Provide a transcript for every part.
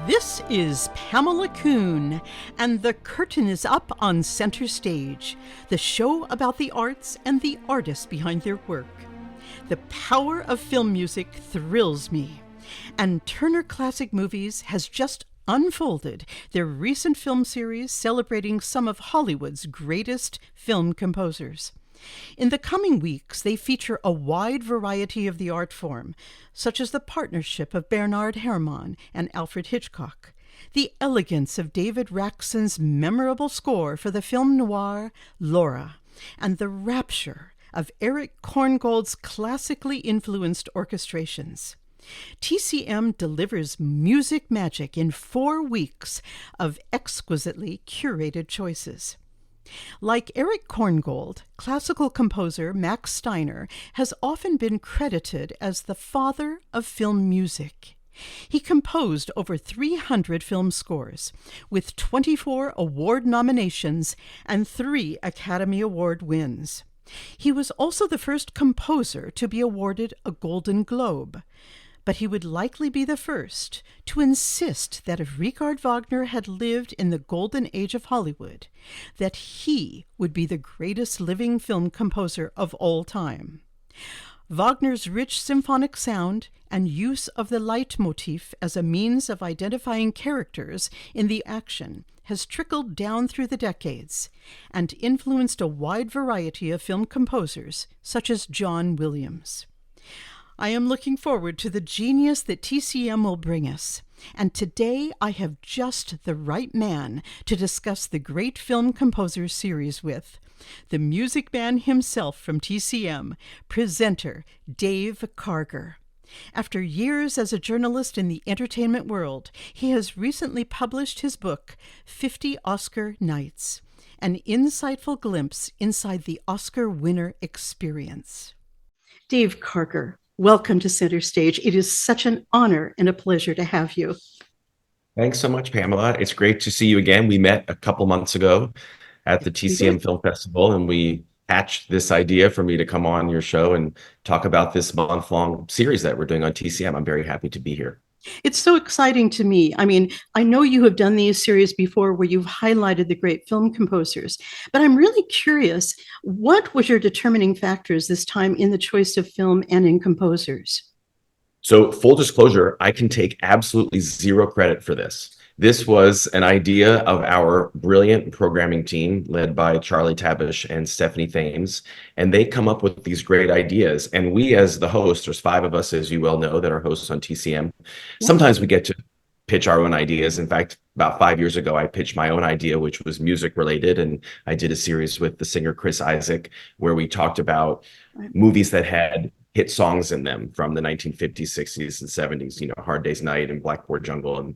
This is Pamela Kuhn, and the curtain is up on Center Stage, the show about the arts and the artists behind their work. The power of film music thrills me, and Turner Classic Movies has just unfolded their recent film series celebrating some of Hollywood's greatest film composers. In the coming weeks, they feature a wide variety of the art form, such as the partnership of Bernard Herrmann and Alfred Hitchcock, the elegance of David Raksin's memorable score for the film noir Laura, and the rapture of Eric Korngold's classically influenced orchestrations. TCM delivers music magic in 4 weeks of exquisitely curated choices. Like Eric Korngold, classical composer Max Steiner has often been credited as the father of film music. He composed over 300 film scores, with 24 award nominations and 3 Academy Award wins. He was also the first composer to be awarded a Golden Globe, but he would likely be the first to insist that if Richard Wagner had lived in the golden age of Hollywood, that he would be the greatest living film composer of all time. Wagner's rich symphonic sound and use of the leitmotif as a means of identifying characters in the action has trickled down through the decades and influenced a wide variety of film composers, such as John Williams. I am looking forward to the genius that TCM will bring us, and today I have just the right man to discuss the Great Film Composers series with, the music man himself from TCM, presenter Dave Karger. After years as a journalist in the entertainment world, he has recently published his book, 50 Oscar Nights, an insightful glimpse inside the Oscar winner experience. Dave Karger, welcome to Center Stage. It is such an honor and a pleasure to have you. Thanks so much, Pamela. It's great to see you again. We met a couple months ago at the TCM Film Festival, and we hatched this idea for me to come on your show and talk about this month-long series that we're doing on TCM. I'm very happy to be here. It's so exciting to me. I mean, I know you have done these series before where you've highlighted the great film composers, but I'm really curious, what was your determining factors this time in the choice of film and in composers? So full disclosure, I can take absolutely zero credit for this. This was an idea of our brilliant programming team led by Charlie Tabish and Stephanie Thames, and they come up with these great ideas. And we, as the host, there's 5 of us, as you well know, that are hosts on TCM. Sometimes we get to pitch our own ideas. In fact, about 5 years ago, I pitched my own idea, which was music related. And I did a series with the singer Chris Isaak, where we talked about movies that had hit songs in them from the 1950s, 60s, and 70s, you know, Hard Day's Night and Blackboard Jungle and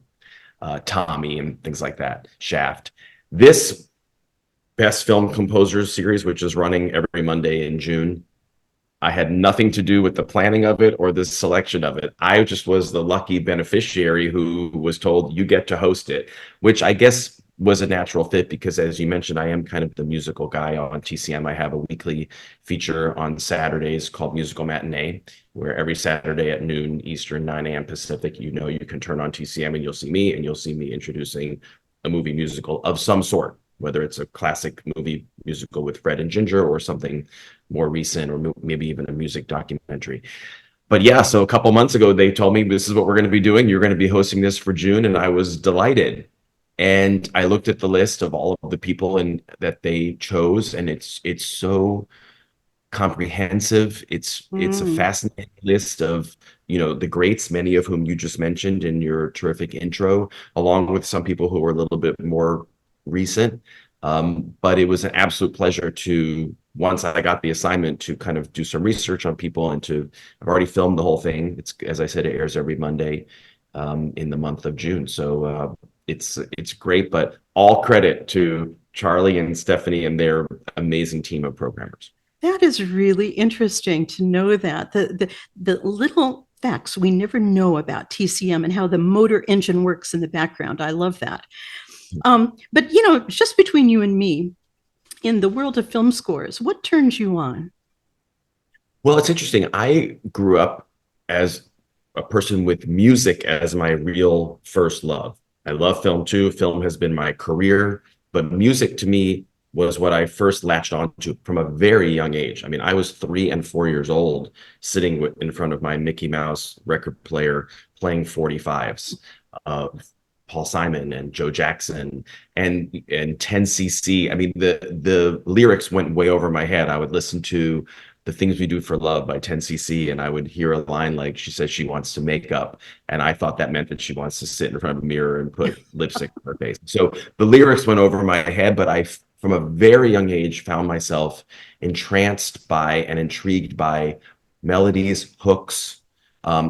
Tommy and things like that, Shaft. This Best Film Composers series, which is running every Monday in June, I had nothing to do with the planning of it or the selection of it. I just was the lucky beneficiary who was told, you get to host it, which I guess was a natural fit because, as you mentioned, I am kind of the musical guy on TCM. I have a weekly feature on Saturdays called Musical Matinee, where every Saturday at noon Eastern, 9 a.m. Pacific, you know, you can turn on TCM and you'll see me, and you'll see me introducing a movie musical of some sort, whether it's a classic movie musical with Fred and Ginger or something more recent, or maybe even a music documentary. But yeah, so a couple months ago, they told me this is what we're going to be doing. You're going to be hosting this for June. And I was delighted. And I looked at the list of all of the people that they chose, and it's so comprehensive. It's a fascinating list of, you know, the greats, many of whom you just mentioned in your terrific intro, along with some people who were a little bit more recent. But it was an absolute pleasure to, once I got the assignment, to kind of do some research on people and I've already filmed the whole thing. It's, as I said, it airs every Monday in the month of June. So it's great, but all credit to Charlie and Stephanie and their amazing team of programmers. That is really interesting to know that. The little facts we never know about TCM and how the motor engine works in the background. I love that. But, you know, just between you and me, in the world of film scores, what turns you on? Well, it's interesting. I grew up as a person with music as my real first love. I love film too. Film has been my career, but music to me was what I first latched onto from a very young age. I mean, I was 3 and 4 years old, sitting in front of my Mickey Mouse record player, playing 45s of Paul Simon and Joe Jackson and 10cc. I mean, the lyrics went way over my head. I would listen to The Things We Do for Love by 10cc, and I would hear a line like, she says she wants to make up, and I thought that meant that she wants to sit in front of a mirror and put lipstick on her face. So the lyrics went over my head, but I, from a very young age, found myself entranced by and intrigued by melodies, hooks,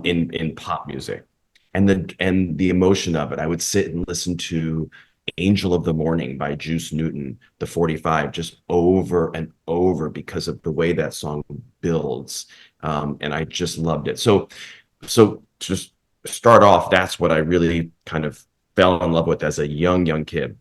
in pop music, and the emotion of it. I would sit and listen to Angel of the Morning by Juice Newton, the 45, just over and over because of the way that song builds. And I just loved it. So just start off, that's what I really kind of fell in love with as a young kid.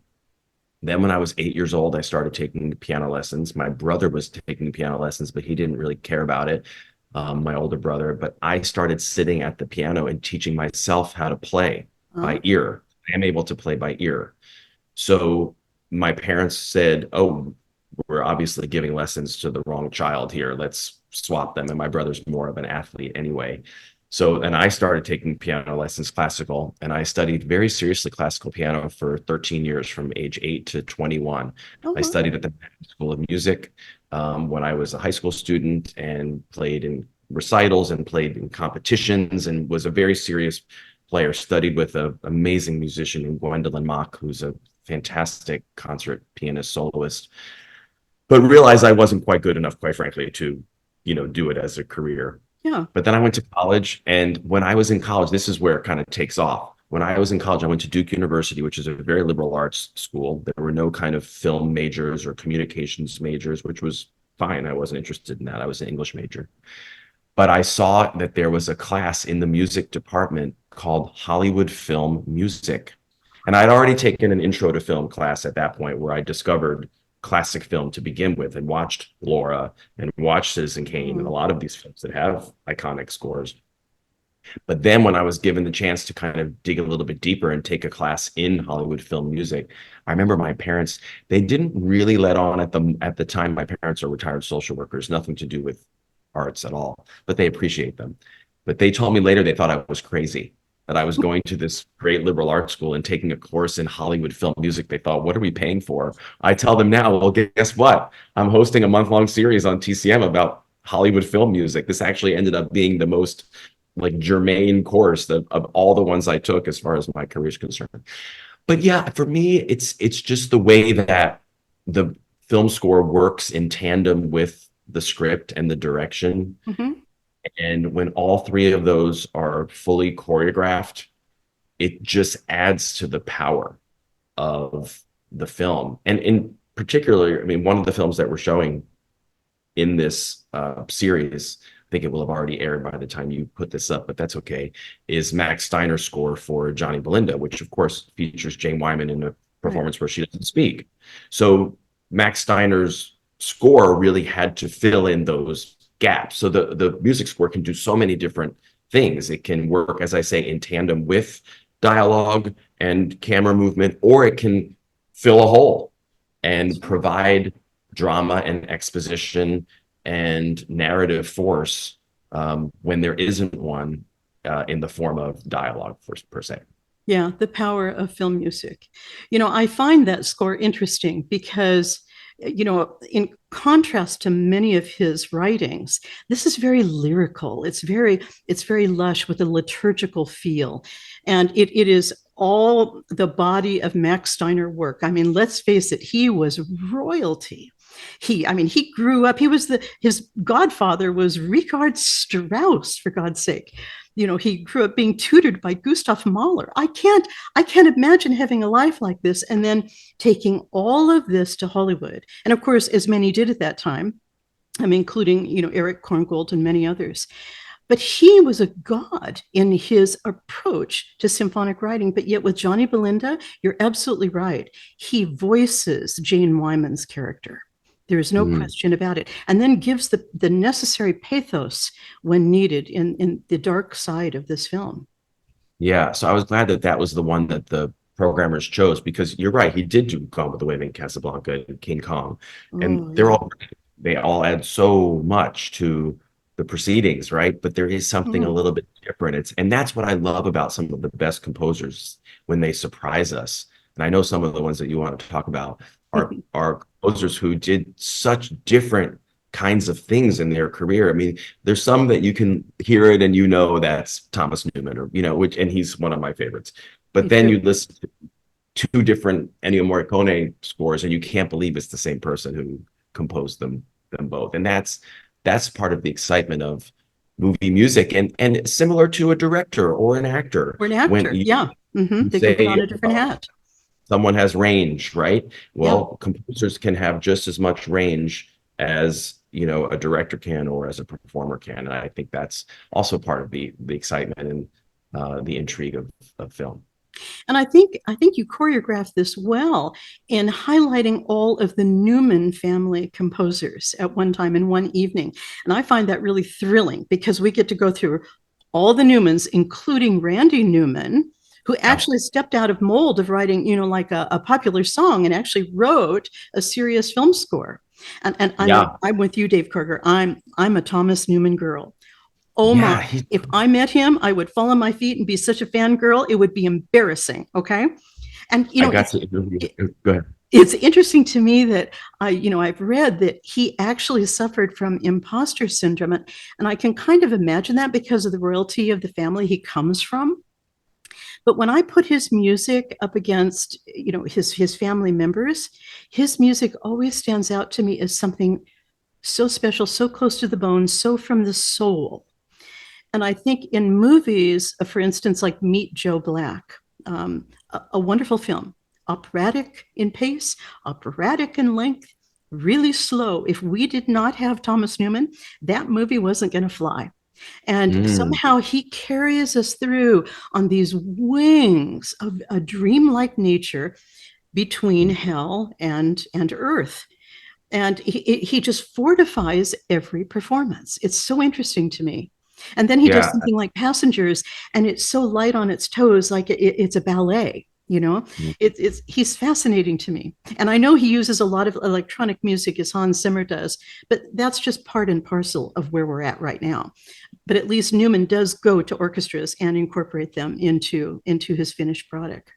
Then when I was 8 years old, I started taking piano lessons. My brother was taking piano lessons, but he didn't really care about it, my older brother. But I started sitting at the piano and teaching myself how to play by ear. I am able to play by ear. So my parents said, "Oh, we're obviously giving lessons to the wrong child here. Let's swap them." And my brother's more of an athlete anyway. So, and I started taking piano lessons, classical, and I studied very seriously classical piano for 13 years from age 8 to 21. Oh, I studied at the School of Music when I was a high school student, and played in recitals and played in competitions, and was a very serious player. Studied with an amazing musician named Gwendolyn Mock, who's a fantastic concert pianist, soloist, but realized I wasn't quite good enough, quite frankly, to, do it as a career. yeah. But then I went to college, and when I was in college, this is where it kind of takes off. When I was in college, I went to Duke University, which is a very liberal arts school. There were no kind of film majors or communications majors, which was fine. I wasn't interested in that. I was an English major. But I saw that there was a class in the music department called Hollywood Film Music. And I'd already taken an intro to film class at that point, where I discovered classic film to begin with, and watched Laura and watched Citizen Kane and a lot of these films that have iconic scores. But then when I was given the chance to kind of dig a little bit deeper and take a class in Hollywood film music, I remember my parents, they didn't really let on at the time. My parents are retired social workers, nothing to do with arts at all, but they appreciate them. But they told me later they thought I was crazy, that I was going to this great liberal arts school and taking a course in Hollywood film music. They thought, what are we paying for? I tell them now, well, guess what? I'm hosting a month-long series on TCM about Hollywood film music. This actually ended up being the most like germane course of all the ones I took as far as my career is concerned. But yeah, for me, it's just the way that the film score works in tandem with the script and the direction. Mm-hmm. And when all three of those are fully choreographed, it just adds to the power of the film. And in particular, I mean, one of the films that we're showing in this series, I think it will have already aired by the time you put this up, but that's okay, is Max Steiner's score for Johnny Belinda, which of course features Jane Wyman in a performance where she doesn't speak. So Max Steiner's score really had to fill in those gaps. So the music score can do so many different things. It can work, as I say, in tandem with dialogue and camera movement, or it can fill a hole and provide drama and exposition and narrative force when there isn't one in the form of dialogue per se. Yeah, the power of film music. I find that score interesting because, in contrast to many of his writings, this is very lyrical. It's very lush with a liturgical feel. And it is all the body of Max Steiner work. I mean, let's face it, he was royalty. He grew up, his godfather was Richard Strauss, for God's sake. He grew up being tutored by Gustav Mahler. I can't imagine having a life like this and then taking all of this to Hollywood. And of course, as many did at that time, including, Eric Korngold and many others. But he was a god in his approach to symphonic writing. But yet with Johnny Belinda, you're absolutely right. He voices Jane Wyman's character. There is no question about it. And then gives the necessary pathos when needed in the dark side of this film. Yeah, so I was glad that that was the one that the programmers chose, because you're right, he did do Gone with the Wind, Casablanca, and King Kong, and Oh, they're yeah. all they all add so much to the proceedings, right? But there is something a Mm. little bit different. And that's what I love about some of the best composers, when they surprise us. And I know some of the ones that you want to talk about are composers who did such different kinds of things in their career. I mean, there's some that you can hear it and you know that's Thomas Newman, or which, and he's one of my favorites. But Me then you too. listen to two different Ennio Morricone scores, and you can't believe it's the same person who composed them both. And that's part of the excitement of movie music, and similar to a director or an actor. Or an When actor. Yeah. you They can put say on a different hat. someone has range, right? Yeah. Well, composers can have just as much range as a director can, or as a performer can. And I think that's also part of the excitement and the intrigue of film. And I think you choreographed this well in highlighting all of the Newman family composers at one time in one evening. And I find that really thrilling because we get to go through all the Newmans, including Randy Newman, who Yeah. actually stepped out of mold of writing, like a popular song, and actually wrote a serious film score. And Yeah. I'm with you, Dave Karger. I'm a Thomas Newman girl. Oh my, Yeah. if I met him, I would fall on my feet and be such a fangirl. It would be embarrassing. Okay. And, I got to interview. Go ahead. it's interesting to me that I've read that he actually suffered from imposter syndrome. And I can kind of imagine that because of the royalty of the family he comes from. But when I put his music up against, his family members, his music always stands out to me as something so special, so close to the bone, so from the soul. And I think in movies, for instance, like Meet Joe Black, a wonderful film, operatic in pace, operatic in length, really slow. If we did not have Thomas Newman, that movie wasn't going to fly. And Mm, somehow he carries us through on these wings of a dreamlike nature between hell and earth. And he just fortifies every performance. It's so interesting to me. And then he does yeah. something like Passengers, and it's so light on its toes, like it's a ballet. He's fascinating to me. And I know he uses a lot of electronic music, as Hans Zimmer does, but that's just part and parcel of where we're at right now. But at least Newman does go to orchestras and incorporate them into his finished product.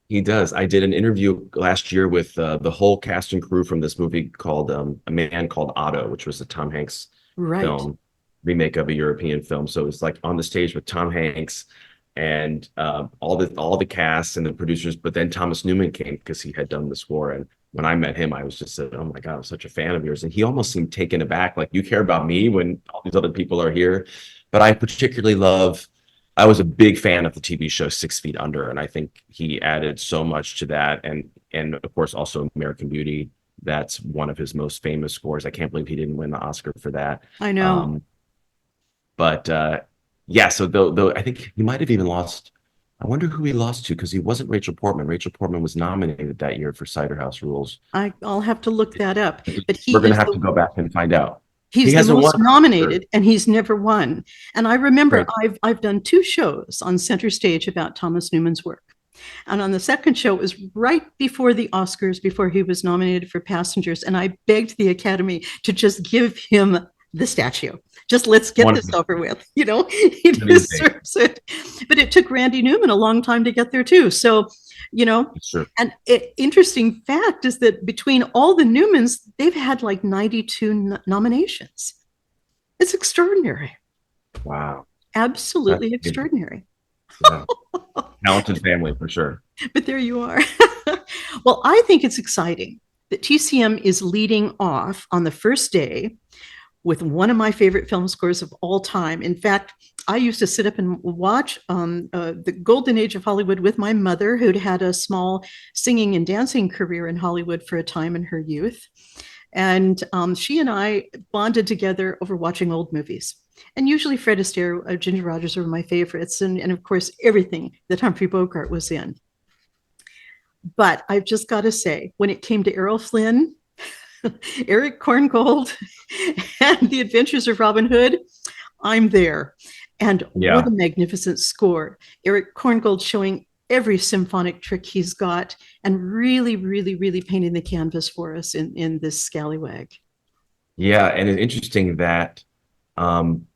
He does. I did an interview last year with the whole cast and crew from this movie called A Man Called Otto, which was a Tom Hanks Right. film, remake of a European film. So it's like on the stage with Tom Hanks and all the cast and the producers. But then Thomas Newman came because he had done the score. And when I met him, I was just said, "Oh my God, I'm such a fan of yours." And he almost seemed taken aback, like, "You care about me when all these other people are here." But I particularly love. I was a big fan of the TV show 6 Feet Under, and I think he added so much to that. And of course also American Beauty. That's one of his most famous scores. I can't believe he didn't win the Oscar for that. I know. Um, but yeah, so though I think he might have even lost. I wonder who he lost to, because he wasn't Rachel Portman. Rachel Portman was nominated that year for Cider House Rules. I'll have to look that up. But We're gonna have to go back and find out. He he's the hasn't won most an Oscar. nominated, and he's never won. And I remember Right. I've done two shows on Center Stage about Thomas Newman's work. And on the second show, it was right before the Oscars, before he was nominated for Passengers. And I begged the Academy to just give him the statue. Just let's get this Wonderful. over with. He Amazing. deserves it. But it took Randy Newman a long time to get there, too. So, Sure. and interesting fact is that between all the Newmans, they've had like 92 nominations. It's extraordinary. Wow. That's Absolutely amazing. extraordinary. Yeah. Talented family for sure. But there you are. Well, I think it's exciting that TCM is leading off on the first day with one of my favorite film scores of all time. In fact, I used to sit up and watch the golden age of Hollywood with my mother, who'd had a small singing and dancing career in Hollywood for a time in her youth. And she and I bonded together over watching old movies. And usually Fred Astaire, Ginger Rogers were my favorites. And of course, everything that Humphrey Bogart was in. But I've just got to say, when it came to Errol Flynn, Eric Korngold and The Adventures of Robin Hood, I'm there. And what Yeah. a magnificent score. Eric Korngold showing every symphonic trick he's got and really, really, really painting the canvas for us in this scallywag. Yeah. And it's interesting that um,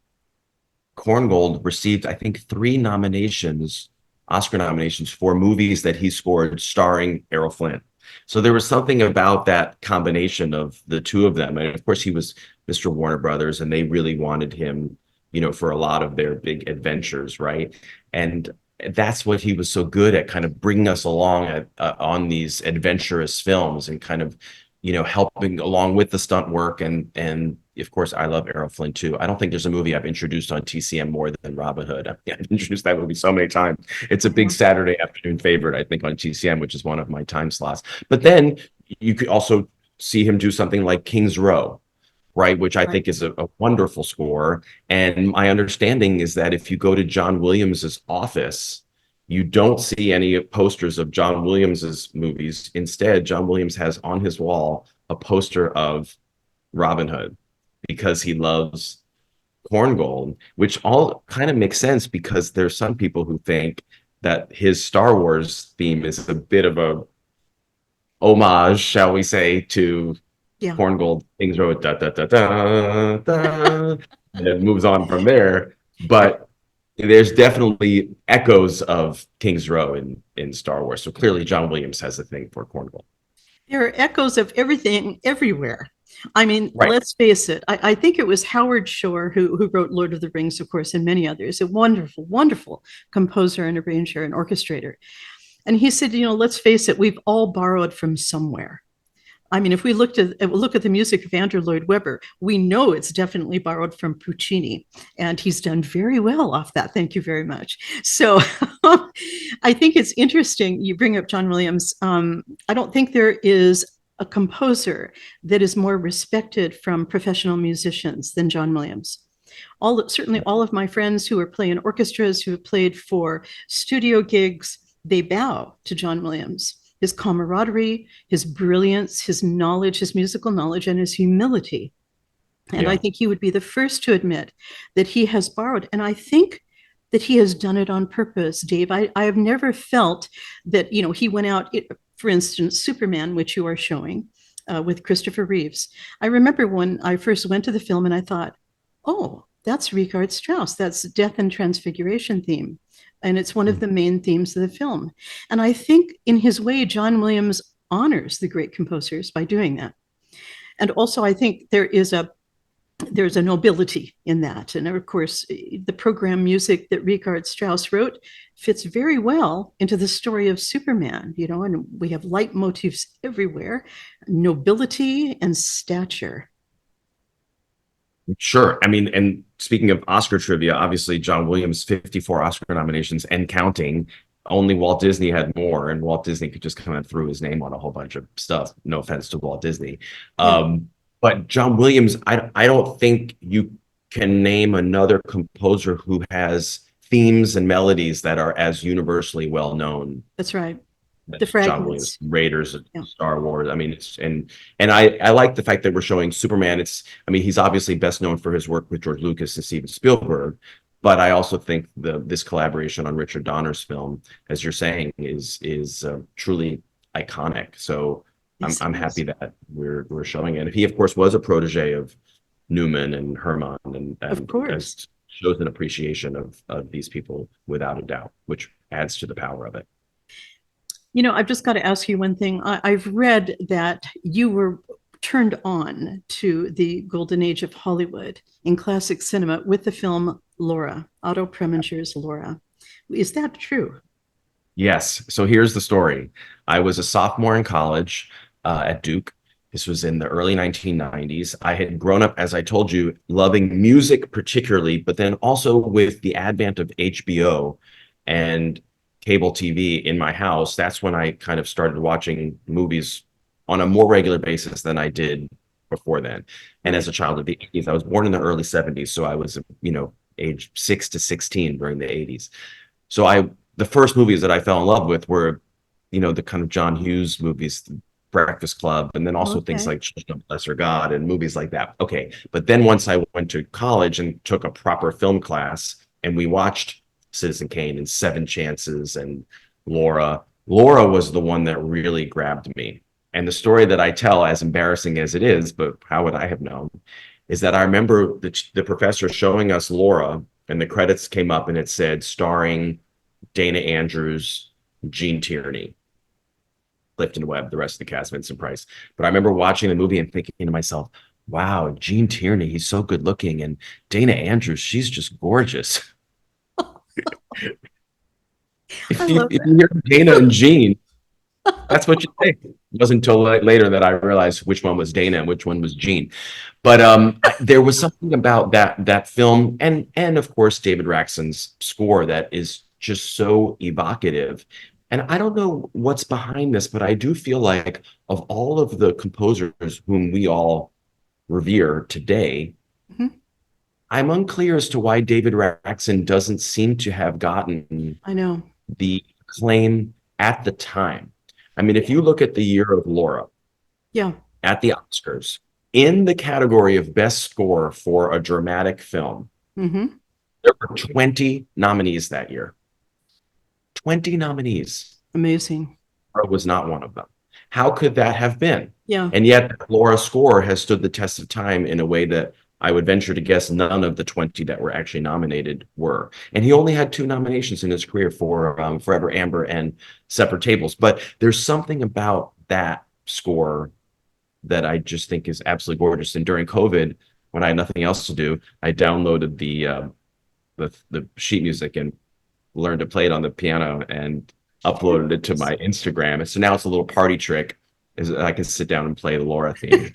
Korngold received, I think, three nominations, Oscar nominations for movies that he scored starring Errol Flynn. So there was something about that combination of the two of them. And of course, he was Mr. Warner Brothers, and they really wanted him, for a lot of their big adventures, right? And that's what he was so good at, kind of bringing us along on these adventurous films and kind of, helping along with the stunt work and of course, I love Errol Flynn too. I don't think there's a movie I've introduced on TCM more than Robin Hood. I've introduced that movie so many times. It's a big Saturday afternoon favorite, I think, on TCM, which is one of my time slots. But then you could also see him do something like King's Row, right? Which I Right. think is a wonderful score. And my understanding is that if you go to John Williams's office, you don't see any posters of John Williams's movies. Instead, John Williams has on his wall a poster of Robin Hood because he loves Korngold, which all kind of makes sense because there's some people who think that his Star Wars theme is a bit of a homage, shall we say, to Yeah. Korngold, things wrote da da da da da, and it moves on from there. But there's definitely echoes of King's Row in Star Wars. So clearly, John Williams has a thing for Korngold. There are echoes of everything everywhere. I mean, Right. let's face it. I think it was Howard Shore who wrote Lord of the Rings, of course, and many others. A wonderful, wonderful composer and arranger and orchestrator. And he said, let's face it, we've all borrowed from somewhere. I mean, if we look at the music of Andrew Lloyd Webber, we know it's definitely borrowed from Puccini, and he's done very well off that. Thank you very much. So I think it's interesting you bring up John Williams. I don't think there is a composer that is more respected from professional musicians than John Williams. Certainly all of my friends who are playing orchestras, who have played for studio gigs, they bow to John Williams. His camaraderie, his brilliance, his knowledge, his musical knowledge, and his humility. And Yeah. I think he would be the first to admit that he has borrowed. And I think that he has done it on purpose, Dave. I have never felt that, he went out, for instance, Superman, which you are showing with Christopher Reeves. I remember when I first went to the film and I thought, oh, that's Richard Strauss. That's Death and Transfiguration theme. And it's one of the main themes of the film. And I think in his way, John Williams honors the great composers by doing that. And also, I think there's a nobility in that. And of course, the program music that Richard Strauss wrote fits very well into the story of Superman, and we have leitmotifs everywhere, nobility and stature. Sure. I mean, and speaking of Oscar trivia, obviously John Williams, 54 Oscar nominations and counting. Only Walt Disney had more, and Walt Disney could just come and throw his name on a whole bunch of stuff. No offense to Walt Disney. Yeah. But John Williams, I don't think you can name another composer who has themes and melodies that are as universally well known. That's right. The John Williams, fragments. Raiders, Yeah. Star Wars. I mean, and I like the fact that we're showing Superman. I mean, he's obviously best known for his work with George Lucas and Steven Spielberg, but I also think this collaboration on Richard Donner's film, as you're saying, is truly iconic. So Yes, I'm it is. happy that we're showing it. He, of course, was a protege of Newman and Herman, and Of course. shows an appreciation of these people without a doubt, which adds to the power of it. I've just got to ask you one thing. I've read that you were turned on to the golden age of Hollywood in classic cinema with the film Laura, Otto Preminger's Laura. Is that true? Yes. So here's the story. I was a sophomore in college at Duke. This was in the early 1990s. I had grown up, as I told you, loving music particularly, but then also with the advent of HBO and cable TV in my house. That's when I kind of started watching movies on a more regular basis than I did before then. And as a child of the 80s, I was born in the early 70s. So I was, age 6 to 16 during the 80s. So the first movies that I fell in love with were, the kind of John Hughes movies, Breakfast Club, and then also things Okay. like Children of Lesser God and movies like that. Okay. But then once I went to college and took a proper film class, and we watched Citizen Kane and Seven Chances and Laura, Laura was the one that really grabbed me. And the story that I tell, as embarrassing as it is, but how would I have known, is that I remember the professor showing us Laura, and the credits came up and it said starring Dana Andrews, Gene Tierney, Clifton Webb, the rest of the cast, Vincent Price. But I remember watching the movie and thinking to myself, wow, Gene Tierney, he's so good looking. And Dana Andrews, she's just gorgeous. I If love you hear Dana and Gene, that's what you think. It wasn't until later that I realized which one was Dana and which one was Gene. But there was something about that film, and of course David Raxon's score, that is just so evocative. And I don't know what's behind this, but I do feel like of all of the composers whom we all revere today, that. I'm unclear as to why David Raxon doesn't seem to have gotten I know. the claim at the time. I mean, if you look at the year of Laura Yeah. at the Oscars, in the category of best score for a dramatic film, Mm-hmm. there were 20 nominees that year. 20 nominees. Amazing. Laura was not one of them. How could that have been? Yeah. And yet, Laura's score has stood the test of time in a way that I would venture to guess none of the 20 that were actually nominated were. And he only had 2 nominations in his career for Forever Amber and Separate Tables. But there's something about that score that I just think is absolutely gorgeous. And during COVID, when I had nothing else to do, I downloaded the sheet music and learned to play it on the piano and uploaded it to my Instagram. And so now it's a little party trick, is I can sit down and play the Laura theme,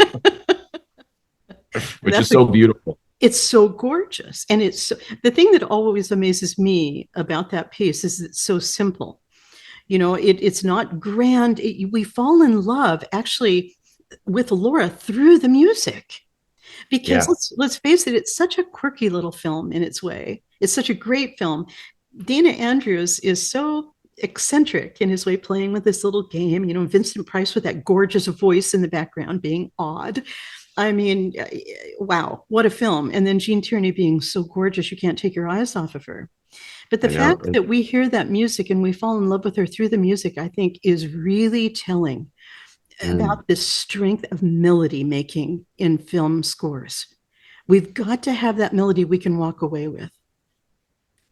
which is so beautiful. It's so gorgeous. And the thing that always amazes me about that piece is it's so simple. It's not grand. We fall in love actually with Laura through the music. Because Yeah. let's face it, it's such a quirky little film in its way. It's such a great film. Dana Andrews is so eccentric in his way, playing with this little game. Vincent Price with that gorgeous voice in the background being odd. I mean, wow, what a film. And then Gene Tierney being so gorgeous, you can't take your eyes off of her. But the I know. fact that we hear that music and we fall in love with her through the music, I think, is really telling Mm. about the strength of melody making in film scores. We've got to have that melody we can walk away with.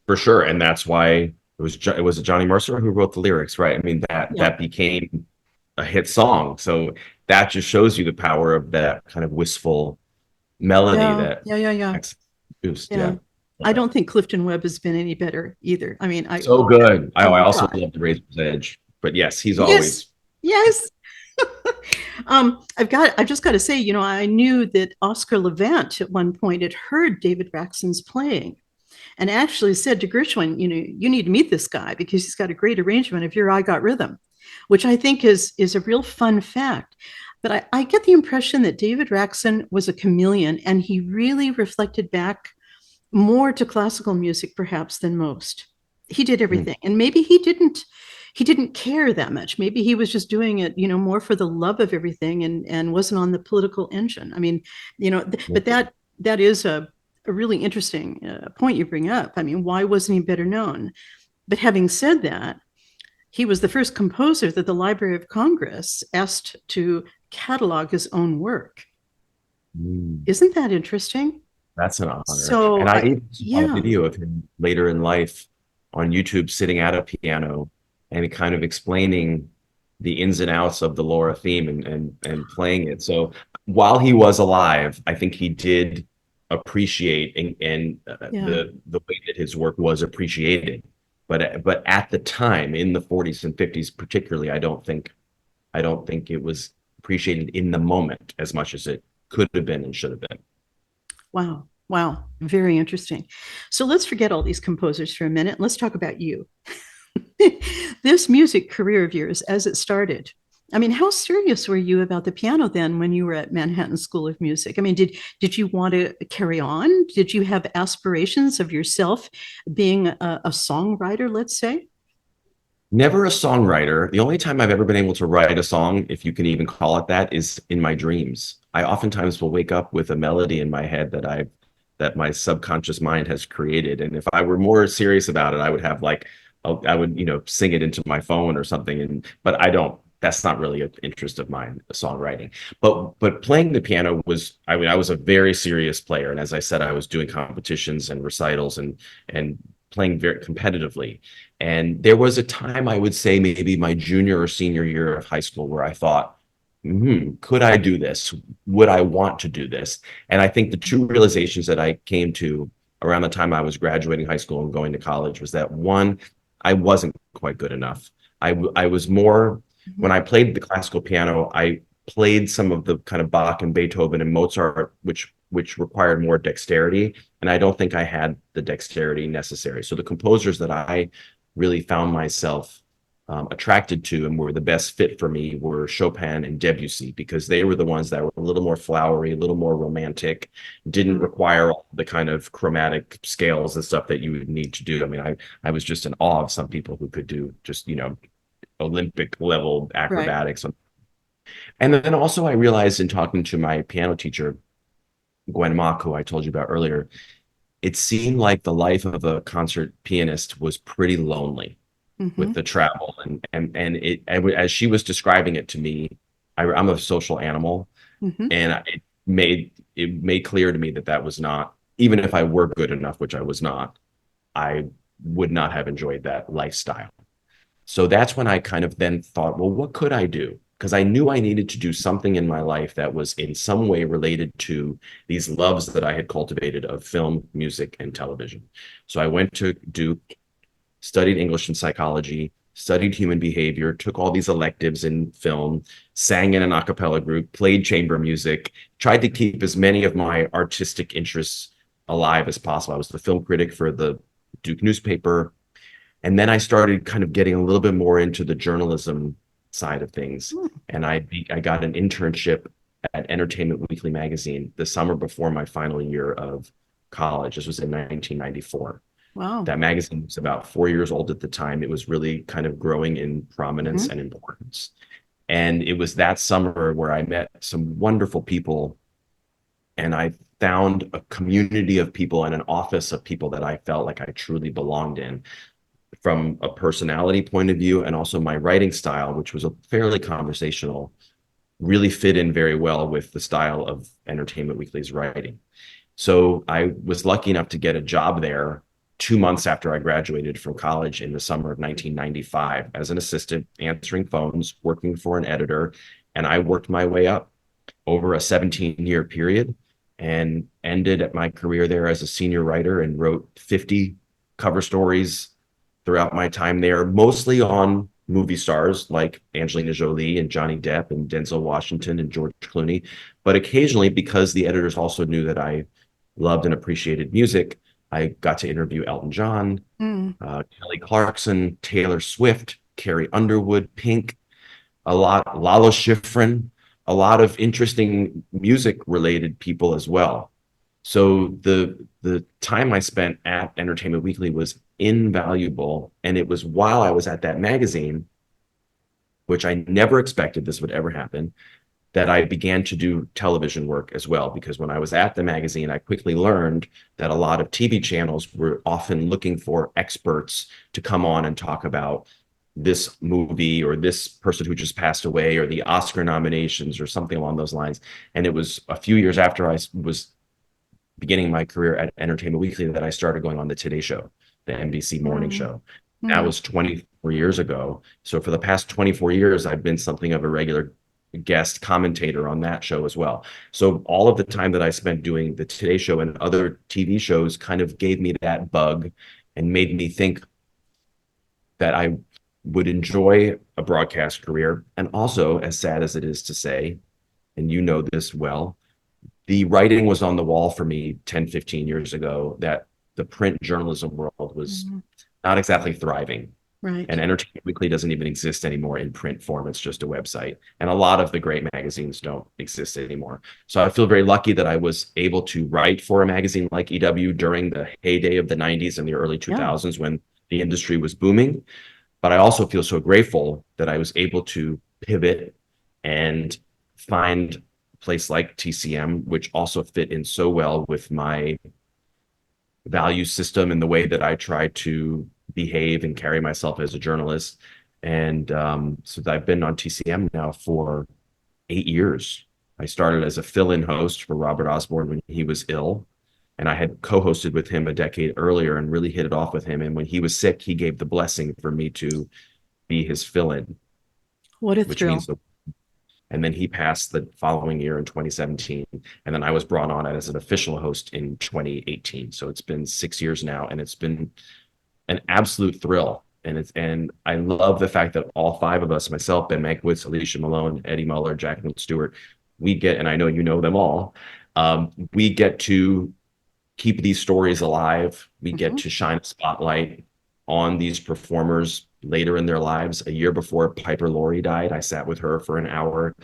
For sure. And that's why it was Johnny Mercer who wrote the lyrics, right? I mean, Yeah. that became a hit song. So that just shows you the power of that kind of wistful melody Yeah. that Yeah. produced. Yeah. Yeah. I don't think Clifton Webb has been any better either. I mean, So good. I oh also God. love the Razor's Edge, but yes, he's Yes. always. Yes. I've just got to say, I knew that Oscar Levant at one point had heard David Raxon's playing and actually said to Gershwin, you need to meet this guy because he's got a great arrangement of Your I Got Rhythm, which I think is a real fun fact. But I get the impression that David Raxon was a chameleon and he really reflected back more to classical music perhaps than most. He did everything. And maybe he didn't care that much. Maybe he was just doing it, more for the love of everything and wasn't on the political engine. I mean, but that is a really interesting point you bring up. I mean, why wasn't he better known? But having said that, he was the first composer that the Library of Congress asked to catalog his own work. Mm. Isn't that interesting? That's an honor. So, And I even saw a yeah, video of him later in life on YouTube sitting at a piano and kind of explaining the ins and outs of the Laura theme and playing it. So while he was alive, I think he did appreciate and yeah. the way that his work was appreciated. But at the time in the 40s and 50s particularly, I don't think it was appreciated in the moment as much as it could have been and should have been. Wow. Wow. Very interesting. So let's forget all these composers for a minute. Let's talk about you. This music career of yours, as it started, I mean, how serious were you about the piano then when you were at Manhattan School of Music? I mean, did you want to carry on? Did you have aspirations of yourself being a songwriter, let's say? Never a songwriter. The only time I've ever been able to write a song, if you can even call it that, is in my dreams. I oftentimes will wake up with a melody in my head that my subconscious mind has created. And if I were more serious about it, I would have like I would, sing it into my phone or something. But I don't. That's not really an interest of mine, songwriting. But playing the piano was, I mean, I was a very serious player. And as I said, I was doing competitions and recitals and playing very competitively. And there was a time, I would say maybe my junior or senior year of high school, where I thought, could I do this? Would I want to do this? And I think the two realizations that I came to around the time I was graduating high school and going to college was that, one, I wasn't quite good enough. I was more, when I played the classical piano, I played some of the kind of Bach and Beethoven and Mozart, which required more dexterity. And I don't think I had the dexterity necessary. So the composers that I really found myself attracted to and were the best fit for me were Chopin and Debussy, because they were the ones that were a little more flowery, a little more romantic, didn't require all the kind of chromatic scales and stuff that you would need to do. I mean, I was just in awe of some people who could do just, Olympic level Right. acrobatics. And then also I realized in talking to my piano teacher, Gwen Mock, who I told you about earlier, it seemed like the life of a concert pianist was pretty lonely Mm-hmm. with the travel and as she was describing it to me, I'm a social animal, Mm-hmm. and it made clear to me that that was not, even if I were good enough, which I was not, I would not have enjoyed that lifestyle. So that's when I kind of then thought, well, what could I do? Because I knew I needed to do something in my life that was in some way related to these loves that I had cultivated of film, music, and television. So I went to Duke, studied English and psychology, studied human behavior, took all these electives in film, sang in an a cappella group, played chamber music, tried to keep as many of my artistic interests alive as possible. I was the film critic for the Duke newspaper. And then I started kind of getting a little bit more into the journalism side of things. And I got an internship at Entertainment Weekly magazine the summer before my final year of college. This was in 1994. Wow. That magazine was about 4 years old at the time. It was really kind of growing in prominence Mm-hmm. and importance. And it was that summer where I met some wonderful people, and I found a community of people and an office of people that I felt like I truly belonged in, from a personality point of view, and also my writing style, which was a fairly conversational, really fit in very well with the style of Entertainment Weekly's writing. So I was lucky enough to get a job there 2 months after I graduated from college in the summer of 1995 as an assistant, answering phones, working for an editor. And I worked my way up over a 17-year period and ended at my career there as a senior writer and wrote 50 cover stories throughout my time there, mostly on movie stars like Angelina Jolie and Johnny Depp and Denzel Washington and George Clooney. But occasionally, because the editors also knew that I loved and appreciated music, I got to interview Elton John, Mm. Kelly Clarkson, Taylor Swift, Carrie Underwood, Pink, a lot, Lalo Schifrin, a lot of interesting music related people as well. So the time I spent at Entertainment Weekly was invaluable. And it was while I was at that magazine, which I never expected this would ever happen, that I began to do television work as well. Because when I was at the magazine, I quickly learned that a lot of TV channels were often looking for experts to come on and talk about this movie or this person who just passed away or the Oscar nominations or something along those lines. And it was a few years after I was beginning my career at Entertainment Weekly that I started going on the Today Show, the NBC morning Mm. show. That Mm. was 24 years ago. So for the past 24 years, I've been something of a regular guest commentator on that show as well. So all of the time that I spent doing the Today Show and other TV shows kind of gave me that bug and made me think that I would enjoy a broadcast career. And also, as sad as it is to say, and you know this well, the writing was on the wall for me 10, 15 years ago that the print journalism world was Mhm. not exactly thriving. Right. And Entertainment Weekly doesn't even exist anymore in print form. It's just a website. And a lot of the great magazines don't exist anymore. So I feel very lucky that I was able to write for a magazine like EW during the heyday of the 90s and the early Yeah. 2000s when the industry was booming. But I also feel so grateful that I was able to pivot and find a place like TCM, which also fit in so well with my value system and the way that I try to behave and carry myself as a journalist. And so I've been on TCM now for 8 years. I started as a fill-in host for Robert Osborne when he was ill, and I had co-hosted with him a decade earlier and really hit it off with him. And when he was sick, he gave the blessing for me to be his fill-in, What a which thrill. means the and then he passed the following year in 2017. And then I was brought on as an official host in 2018. So it's been 6 years now, and it's been an absolute thrill. And I love the fact that all five of us, myself, Ben Mankiewicz, Alicia Malone, Eddie Muller, Jacqueline Stewart, we get, and I know you know them all, we get to keep these stories alive. We get to shine a spotlight on these performers later in their lives. A year before Piper Laurie died, I sat with her for an hour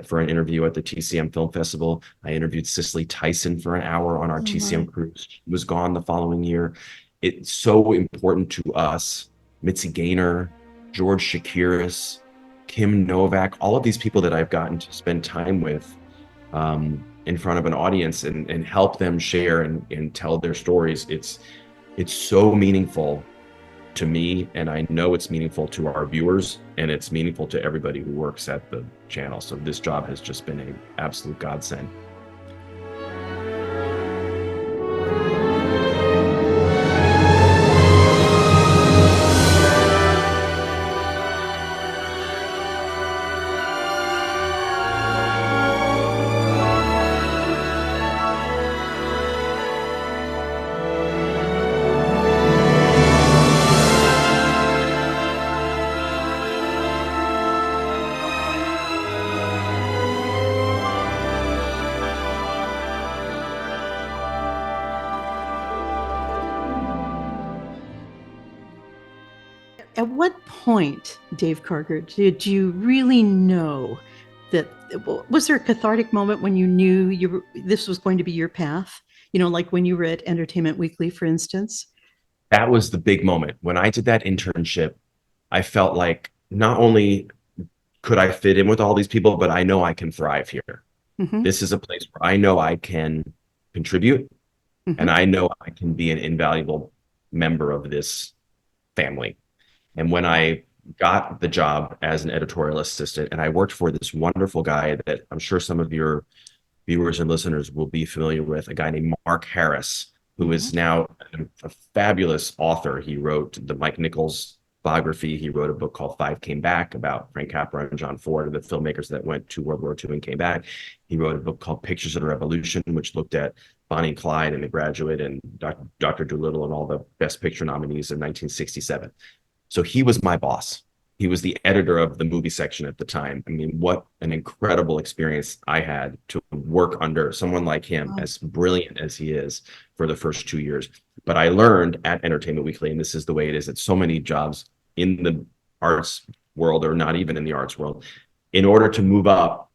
for an interview at the TCM Film Festival. I interviewed Cicely Tyson for an hour on our Oh TCM my. cruise. She was gone the following year. It's so important to us. Mitzi Gaynor, George Shakiris, Kim Novak, all of these people that I've gotten to spend time with in front of an audience and help them share and tell their stories. It's so meaningful to me, and I know it's meaningful to our viewers, and it's meaningful to everybody who works at the channel. So this job has just been an absolute godsend. At what point, Dave Karger, did you really know that? Was there a cathartic moment when you knew this was going to be your path? Like when you were at Entertainment Weekly, for instance. That was the big moment. When I did that internship, I felt like not only could I fit in with all these people, but I know I can thrive here. Mm-hmm. This is a place where I know I can contribute, and Mm-hmm. I know I can be an invaluable member of this family. And when I got the job as an editorial assistant, and I worked for this wonderful guy that I'm sure some of your viewers and listeners will be familiar with, a guy named Mark Harris, who Mm-hmm. is now a fabulous author. He wrote the Mike Nichols biography. He wrote a book called Five Came Back about Frank Capra and John Ford, the filmmakers that went to World War II and came back. He wrote a book called Pictures of the Revolution, which looked at Bonnie and Clyde and The Graduate and Dr. Dolittle and all the Best Picture nominees in 1967. So he was my boss. He was the editor of the movie section at the time. I mean, what an incredible experience I had to work under someone like him, Wow. as brilliant as he is, for the first 2 years. But I learned at Entertainment Weekly, and this is the way it is at so many jobs in the arts world, or not even in the arts world, in order to move up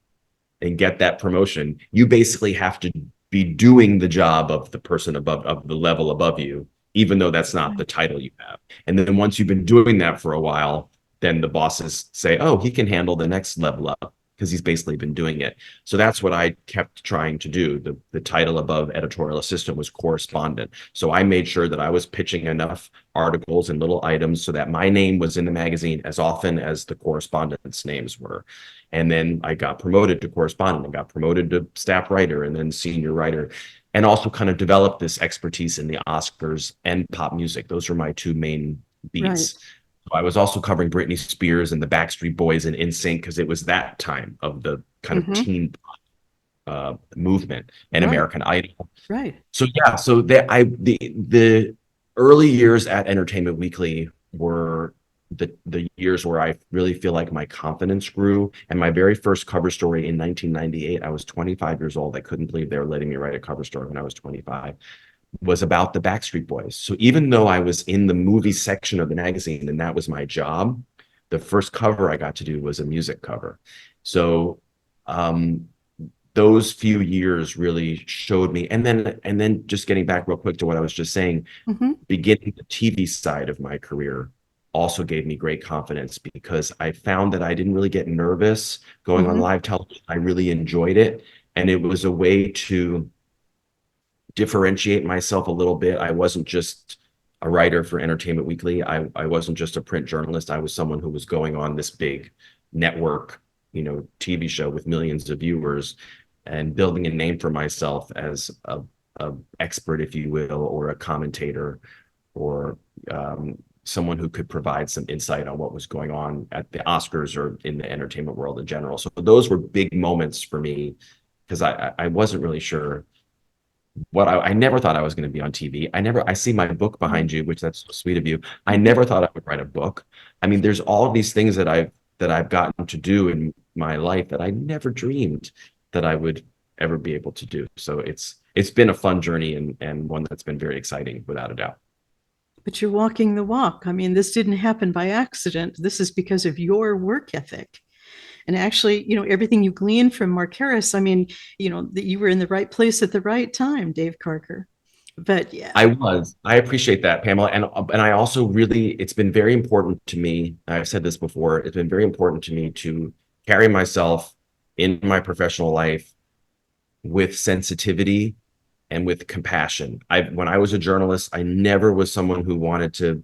and get that promotion, you basically have to be doing the job of the person above, of the level above you, even though that's not the title you have. And then once you've been doing that for a while, then the bosses say, oh, he can handle the next level up because he's basically been doing it. So that's what I kept trying to do. The title above editorial assistant was correspondent. So I made sure that I was pitching enough articles and little items so that my name was in the magazine as often as the correspondents' names were. And then I got promoted to correspondent and got promoted to staff writer and then senior writer, and also kind of developed this expertise in the Oscars and pop music. Those are my two main Right. beats. So I was also covering Britney Spears and the Backstreet Boys and NSYNC because it was that time of the kind of Mm-hmm. teen movement, and Right. American Idol. Right. So yeah, so the early years at Entertainment Weekly were the years where I really feel like my confidence grew. And my very first cover story in 1998, I was 25 years old. I couldn't believe they were letting me write a cover story when I was 25. Was about the Backstreet Boys. So even though I was in the movie section of the magazine and that was my job, the first cover I got to do was a music cover. So those few years really showed me. And then just getting back real quick to what I was just saying, Mm-hmm. beginning the TV side of my career, also gave me great confidence because I found that I didn't really get nervous going on Hmm. live television. I really enjoyed it. And it was a way to differentiate myself a little bit. I wasn't just a writer for Entertainment Weekly. I wasn't just a print journalist. I was someone who was going on this big network, TV show with millions of viewers and building a name for myself as a expert, if you will, or a commentator, or someone who could provide some insight on what was going on at the Oscars or in the entertainment world in general. So those were big moments for me because I wasn't really sure what I never thought I was going to be on TV. I see my book behind you, which that's so sweet of you. I Hmm. never thought I would write a book. I mean, there's all of these things that I've gotten to do in my life that I never dreamed that I would ever be able to do. So it's been a fun journey and one that's been very exciting without a doubt. But you're walking the walk. I mean, this didn't happen by accident. This is because of your work ethic. And actually, everything you gleaned from Mark Harris, I mean, that you were in the right place at the right time, Dave Karger. But yeah, I appreciate that, Pamela. And I also really, it's been very important to me. I've said this before, it's been very important to me to carry myself in my professional life with sensitivity and with compassion. When I was a journalist, I never was someone who wanted to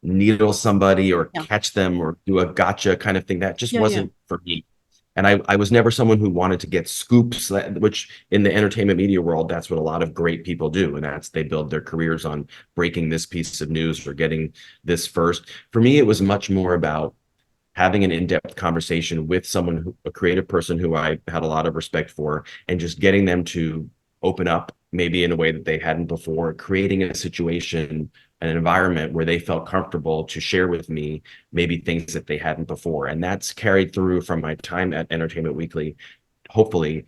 needle somebody or yeah, catch them or do a gotcha kind of thing. That just yeah, yeah. wasn't for me. And I was never someone who wanted to get scoops, which in the entertainment media world, that's what a lot of great people do. And that's they build their careers on breaking this piece of news or getting this first. For me, it was much more about having an in-depth conversation with someone, a creative person who I had a lot of respect for, and just getting them to open up maybe in a way that they hadn't before, creating a situation, an environment where they felt comfortable to share with me maybe things that they hadn't before. And that's carried through from my time at Entertainment Weekly, hopefully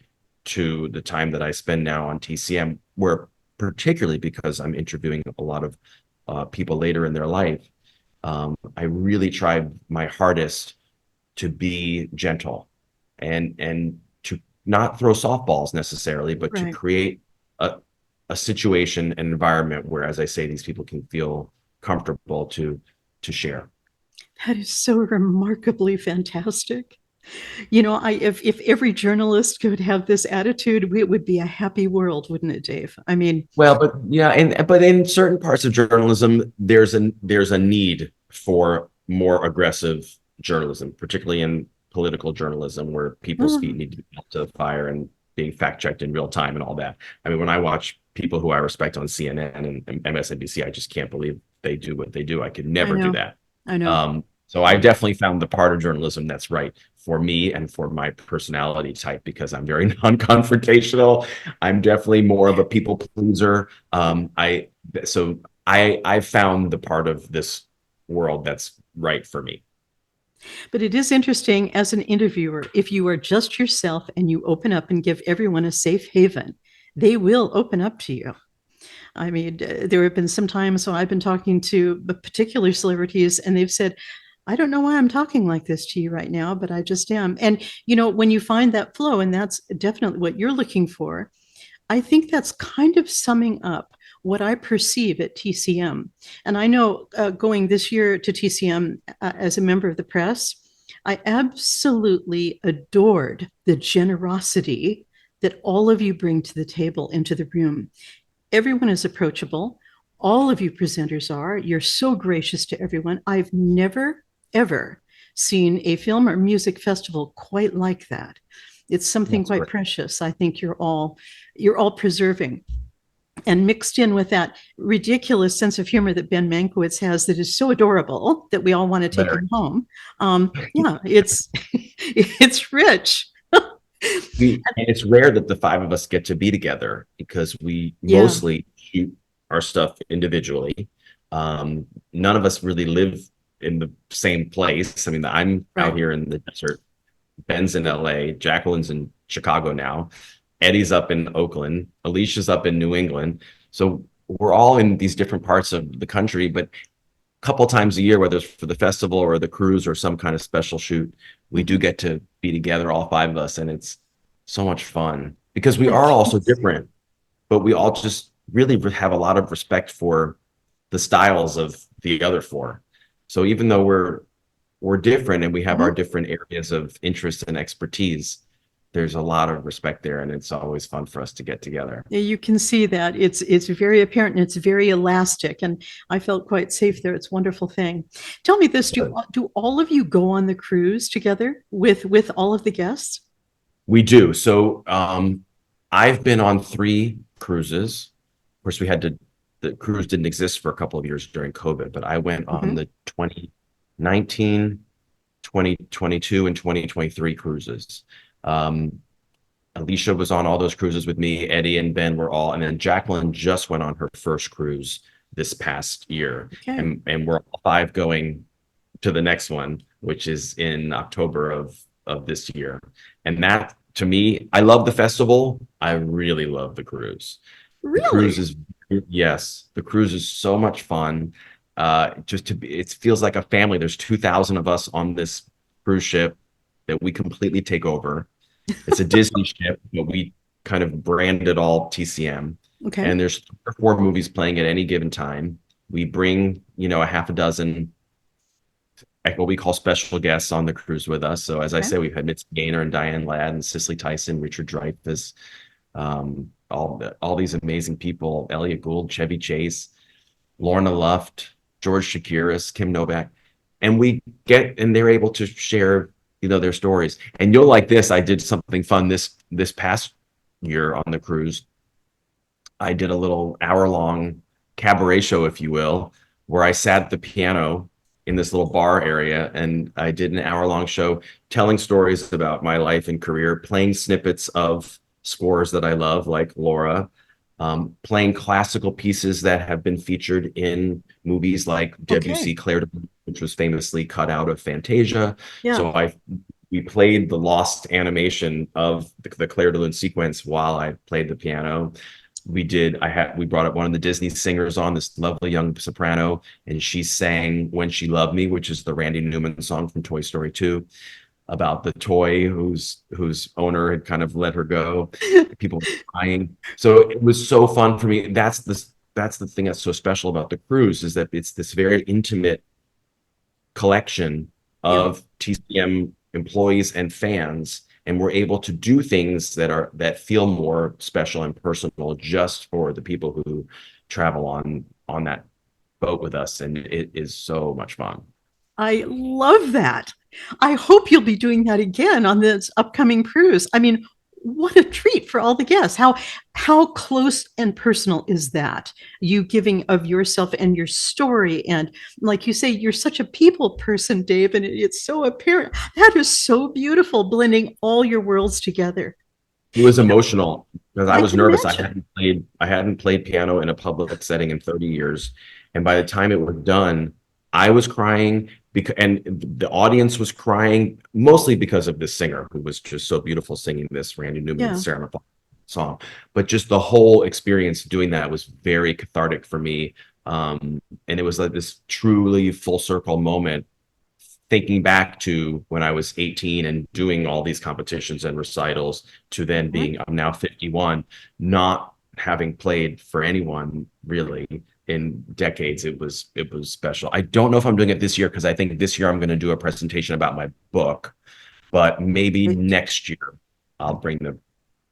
to the time that I spend now on TCM, where particularly because I'm interviewing a lot of people later in their life, I really tried my hardest to be gentle and to not throw softballs necessarily, but to Right. create a, a situation, an environment where, as I say, these people can feel comfortable to share. That is so remarkably fantastic. If every journalist could have this attitude, it would be a happy world, wouldn't it, Dave? I mean, Well, but yeah, and but in certain parts of journalism, there's a need for more aggressive journalism, particularly in political journalism, where people's feet mm, need to be held to the fire and being fact checked in real time and all that. I mean, when I watch people who I respect on CNN and MSNBC, I just can't believe they do what they do. I could I never do know, that. I know. So I definitely found the part of journalism that's right for me and for my personality type because I'm very non-confrontational. I'm definitely more of a people pleaser. So I found the part of this world that's right for me. But it is interesting as an interviewer, if you are just yourself and you open up and give everyone a safe haven, they will open up to you. I mean, there have been some times when I've been talking to particular celebrities and they've said, I don't know why I'm talking like this to you right now, but I just am. And, when you find that flow, and that's definitely what you're looking for, I think that's kind of summing up what I perceive at TCM. And I know going this year to TCM as a member of the press, I absolutely adored the generosity that all of you bring to the table into the room. Everyone is approachable. All of you presenters are. You're so gracious to everyone. I've never, ever seen a film or music festival quite like that. It's something That's quite great. precious. I think you're all preserving. And mixed in with that ridiculous sense of humor that Ben Mankiewicz has, that is so adorable that we all want to take Very. him home. Yeah, it's it's rich. And it's rare that the five of us get to be together because we Yeah, mostly shoot our stuff individually. None of us really live in the same place. I mean, I'm out right. here in the desert. Ben's in LA. Jacqueline's in Chicago now. Eddie's up in Oakland. Alicia's up in New England. So we're all in these different parts of the country, but couple times a year, whether it's for the festival or the cruise or some kind of special shoot, we do Mhm. get to be together, all five of us, and it's so much fun because we I are all can so different, but we all just really have a lot of respect for the styles of the other four. So even though we're different and we have our Mhm. different areas of interest and expertise, there's a lot of respect there, and it's always fun for us to get together. Yeah, you can see that it's very apparent and it's very elastic, and I felt quite safe there. It's a wonderful thing. Tell me this: do all of you go on the cruise together with all of the guests? We do. So I've been on 3 cruises. Of course, the cruise didn't exist for a couple of years during COVID, but I went on Mhm. the 2019, 2022, and 2023 cruises. Um, Alicia was on all those cruises with me. Eddie and Ben were all, and then Jacqueline just went on her first cruise this past year, Okay. and we're all 5 going to the next one, which is in October of this year. And that, to me, I love the festival. I really love the cruise. The cruise Really? is, yes, the cruise is so much fun. Just to be, it feels like a family. There's 2,000 of us on this cruise ship that we completely take over. It's a Disney ship, but we kind of brand it all TCM. Okay. And there's 3 or 4 movies playing at any given time. We bring, a half a dozen, like what we call special guests on the cruise with us. So as I Okay. say, we've had Mitzi Gaynor and Diane Ladd and Cicely Tyson, Richard Dreyfuss, all these amazing people, Elliot Gould, Chevy Chase, Lorna Luft, George Shakiris, Kim Novak, and they're able to share, their stories. And you'll like this. I did something fun this past year on the cruise. I did a little hour-long cabaret show, if you will, where I sat at the piano in this little bar area, and I did an hour-long show telling stories about my life and career, playing snippets of scores that I love, like Laura, playing classical pieces that have been featured in movies like Okay. Debussy, Claire de Lune, which was famously cut out of Fantasia. Yeah. So we played the lost animation of the Claire de Lune sequence while I played the piano. We brought up one of the Disney singers on, this lovely young soprano, and she sang When She Loved Me, which is the Randy Newman song from Toy Story 2, about the toy whose owner had kind of let her go. People were crying. So it was so fun for me. That's the thing that's so special about the cruise, is that it's this very intimate collection Yeah. of TCM employees and fans, and we're able to do things that feel more special and personal just for the people who travel on that boat with us, and it is so much fun. I love that. I hope you'll be doing that again on this upcoming cruise. I mean, what a treat for all the guests. How close and personal is that? You giving of yourself and your story, and like you say, you're such a people person, Dave, and it's so apparent. That is so beautiful, blending all your worlds together. It was You know, emotional because I I was can nervous. imagine. I hadn't played piano in a public setting in 30 years. And by the time it was done, I was crying because and the audience was crying mostly because of this singer who was just so beautiful singing this Randy Newman Yeah. Sarah McLachlan song. But just the whole experience doing that was very cathartic for me. And it was like this truly full circle moment, thinking back to when I was 18 and doing all these competitions and recitals, to then Mhm. I'm now 51, not having played for anyone really in decades. It was special. I don't know if I'm doing it this year, because I think this year I'm going to do a presentation about my book, but maybe Great. next year I'll bring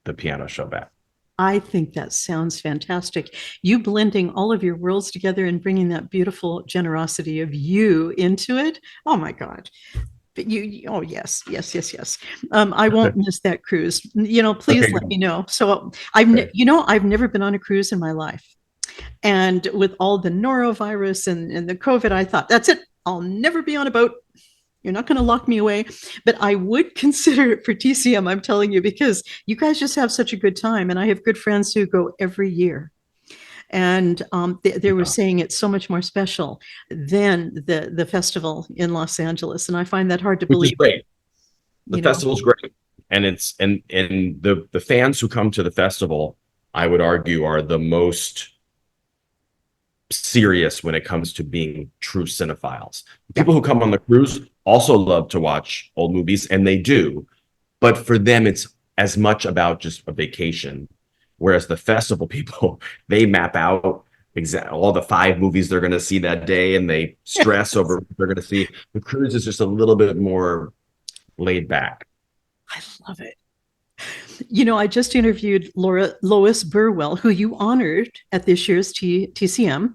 the piano show back. I think that sounds fantastic. You blending all of your worlds together and bringing that beautiful generosity of you into it. Oh my God. But oh yes, yes, yes, yes. I won't miss that cruise. Please Okay, let good. me know. So Okay. I've never been on a cruise in my life. And with all the norovirus and the COVID, I thought, that's it. I'll never be on a boat. You're not going to lock me away, but I would consider it for TCM. I'm telling you, because you guys just have such a good time. And I have good friends who go every year. And they were Yeah. saying it's so much more special than the festival in Los Angeles. And I find that hard to Which is believe, great. The you know. festival's great. And the fans who come to the festival, I would argue, are the most serious when it comes to being true cinephiles. Yeah. People who come on the cruise also love to watch old movies, and they do, but for them it's as much about just a vacation. Whereas the festival people, they map out all the 5 movies they're going to see that day, and they stress over what they're going to see. The cruise is just a little bit more laid back. I love it. I just interviewed Lois Burwell, who you honored at this year's TCM,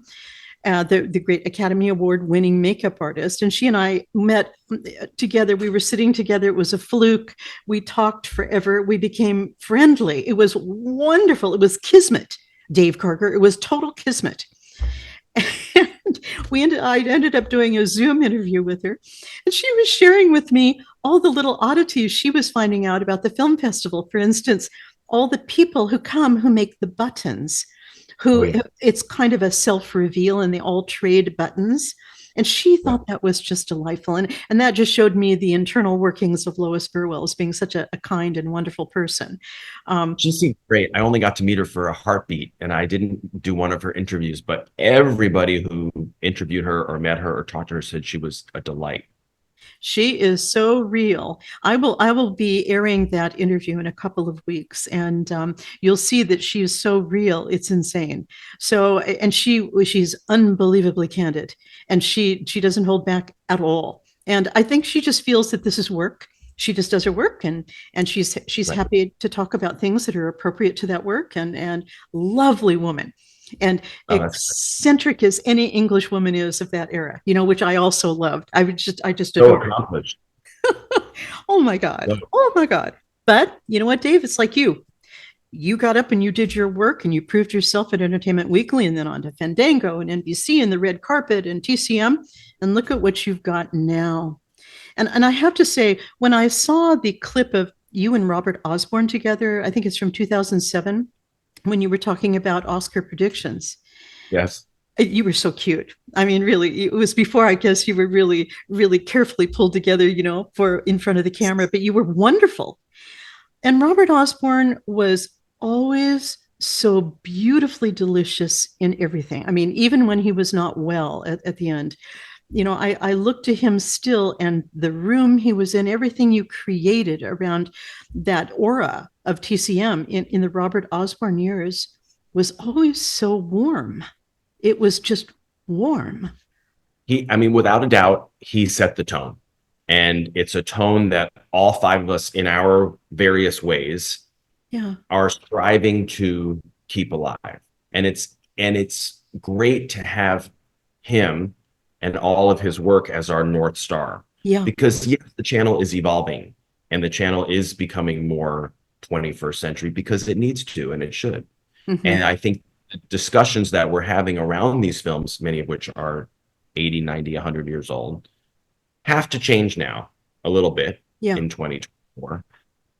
the great Academy Award winning makeup artist. And she and I met together. We were sitting together. It was a fluke. We talked forever. We became friendly. It was wonderful. It was kismet, Dave Karger. It was total kismet. And I ended up doing a Zoom interview with her, and she was sharing with me all the little oddities she was finding out about the film festival. For instance, all the people who come who make the buttons, who it's kind of a self-reveal, and they all trade buttons. And she thought that was just delightful. And that just showed me the internal workings of Lois Burwell as being such a kind and wonderful person. She seemed great. I only got to meet her for a heartbeat, and I didn't do one of her interviews, but everybody who interviewed her or met her or talked to her said she was a delight. She is so real. I will be airing that interview in a couple of weeks, and you'll see that she is so real. It's insane. So, and she's unbelievably candid, and she doesn't hold back at all. And I think she just feels that this is work. She just does her work, and she's Right. happy to talk about things that are appropriate to that work. And lovely woman, and Oh, that's eccentric as any English woman is of that era, which I also loved. I just so adore it. accomplished. Oh my God. So, Oh my God. But you know what, Dave? It's like you. You got up and you did your work and you proved yourself at Entertainment Weekly and then on to Fandango and NBC and the red carpet and TCM. And look at what you've got now. And I have to say, when I saw the clip of you and Robert Osborne together, I think it's from 2007, when you were talking about Oscar predictions, yes. you were so cute. I mean, really, it was before, I guess, you were really, really carefully pulled together, for in front of the camera, but you were wonderful. And Robert Osborne was always so beautifully delicious in everything. I mean, even when he was not well at the end, I looked to him still, and the room he was in, everything you created around that aura of TCM in the Robert Osborne years was always so warm. It was just warm. I mean, without a doubt, he set the tone. And it's a tone that all 5 of us in our various ways Yeah. are striving to keep alive. And it's great to have him and all of his work as our North Star. Yeah. Because yes, the channel is evolving and the channel is becoming more 21st century because it needs to and it should. Mm-hmm. And I think the discussions that we're having around these films, many of which are 80, 90, 100 years old, have to change now a little bit in 2024.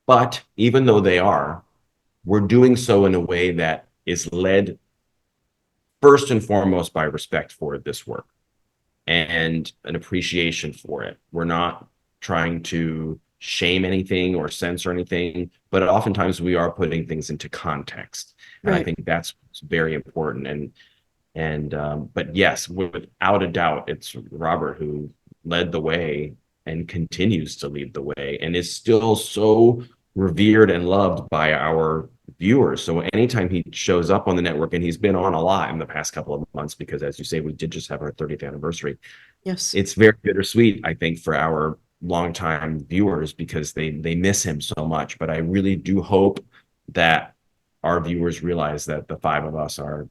But even though they are, we're doing so in a way that is led first and foremost by respect for this work and an appreciation for it. We're not trying to shame anything or censor anything, but oftentimes we are putting things into context. And right. I think that's very important. But yes, without a doubt, it's Robert who led the way and continues to lead the way and is still so revered and loved by our viewers. So anytime he shows up on the network, and he's been on a lot in the past couple of months, because as you say, we did just have our 30th anniversary. Yes. It's very bittersweet, I think, for our longtime viewers because they miss him so much. But I really do hope that our viewers realize that the 5 of us are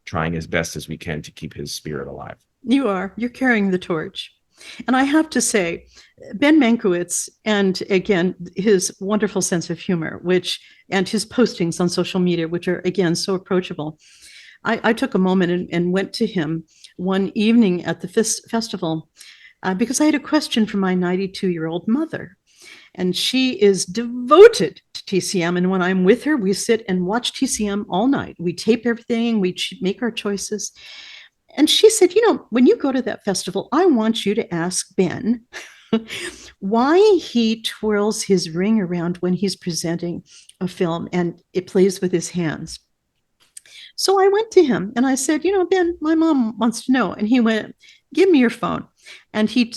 trying as best as we can to keep his spirit alive. You're carrying the torch. And I have to say, Ben Mankiewicz, and again, his wonderful sense of humor, and his postings on social media, which are, again, so approachable. I took a moment and went to him one evening at the festival because I had a question for my 92-year-old mother. And she is devoted to TCM. And when I'm with her, we sit and watch TCM all night. We tape everything, we make our choices. And she said, when you go to that festival, I want you to ask Ben why he twirls his ring around when he's presenting a film and it plays with his hands. So I went to him and I said, Ben, my mom wants to know. And he went, give me your phone. And he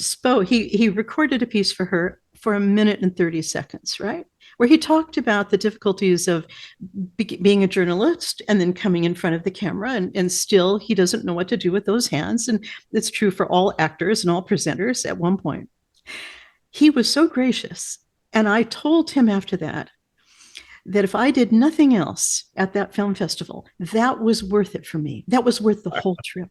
recorded a piece for her for a minute and 30 seconds, right? Where he talked about the difficulties of being a journalist and then coming in front of the camera, and still he doesn't know what to do with those hands. And it's true for all actors and all presenters at one point. He was so gracious. And I told him after that if I did nothing else at that film festival, that was worth it for me. That was worth the whole trip,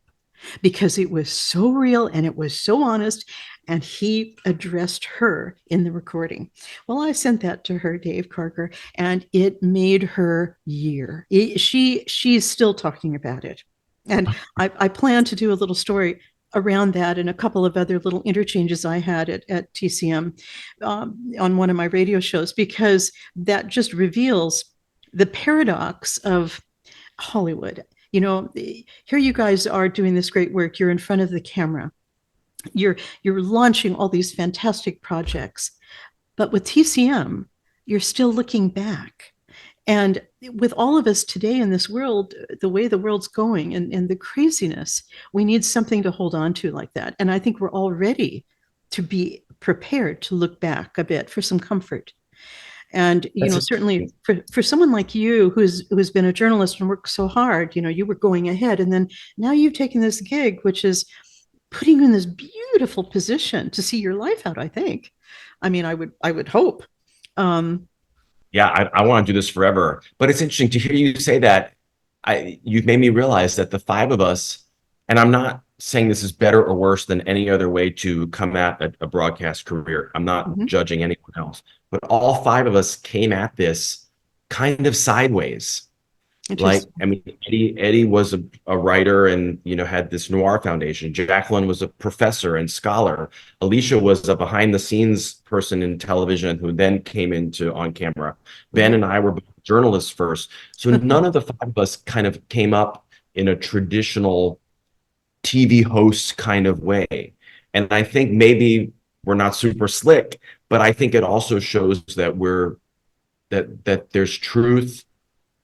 because it was so real and it was so honest. And he addressed her in the recording. Well, I sent that to her, Dave Karger, and it made her year. She's still talking about it. And I plan to do a little story around that and a couple of other little interchanges I had at TCM on one of my radio shows, because that just reveals the paradox of Hollywood. You know, here you guys are doing this great work. You're in front of the camera. You're launching all these fantastic projects. But with TCM, you're still looking back. And with all of us today in this world, the way the world's going and the craziness, we need something to hold on to like that. And I think we're all ready to be prepared to look back a bit for some comfort. And certainly for someone like you who's been a journalist and worked so hard, you were going ahead, and then now you've taken this gig, which is putting you in this beautiful position to see your life out. I think, I mean, I would hope. Yeah, I want to do this forever. But it's interesting to hear you say that. You've made me realize that the five of us, and I'm not saying this is better or worse than any other way to come at a broadcast career. I'm not judging anyone else, but all five of us came at this kind of sideways. Like, I mean, Eddie was a writer and, had this noir foundation. Jacqueline was a professor and scholar. Alicia was a behind the scenes person in television who then came into on camera. Ben and I were both journalists first. So none of the five of us kind of came up in a traditional TV host kind of way. And I think maybe we're not super slick, but I think it also shows that that there's truth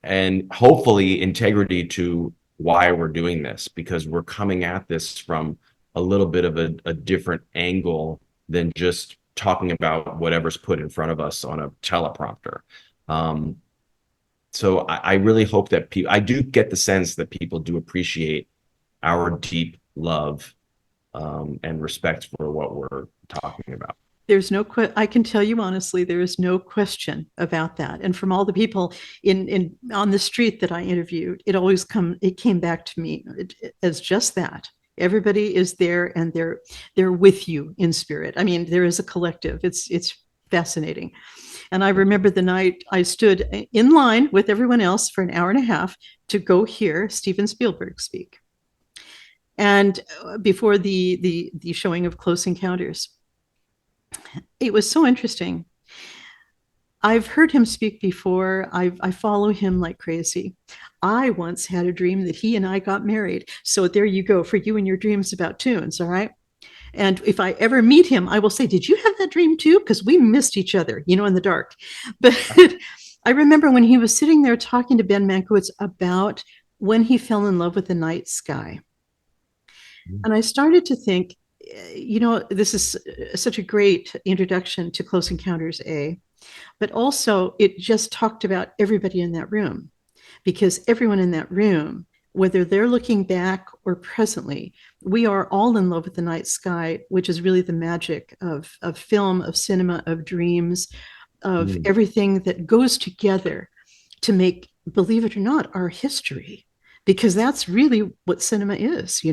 and hopefully integrity to why we're doing this, because we're coming at this from a little bit of a different angle than just talking about whatever's put in front of us on a teleprompter. So I really hope that I do get the sense that people do appreciate our deep love and respect for what we're talking about. There's no I can tell you honestly, there is no question about that. And from all the people on the street that I interviewed, it came back to me as just that. Everybody is there and they're with you in spirit. I mean, there is a collective. It's fascinating. And I remember the night I stood in line with everyone else for an hour and a half to go hear Steven Spielberg speak. And before the showing of Close Encounters, it was so interesting. I've heard him speak before. I follow him like crazy. I once had a dream that he and I got married. So there you go for you and your dreams about tunes, all right? And if I ever meet him, I will say, did you have that dream too? Because we missed each other, in the dark. But I remember when he was sitting there talking to Ben Mankiewicz about when he fell in love with the night sky. And I started to think, this is such a great introduction to Close Encounters A, but also it just talked about everybody in that room, because everyone in that room, whether they're looking back or presently, we are all in love with the night sky, which is really the magic of film, of cinema, of dreams, of everything that goes together to make, believe it or not, our history, because that's really what cinema is,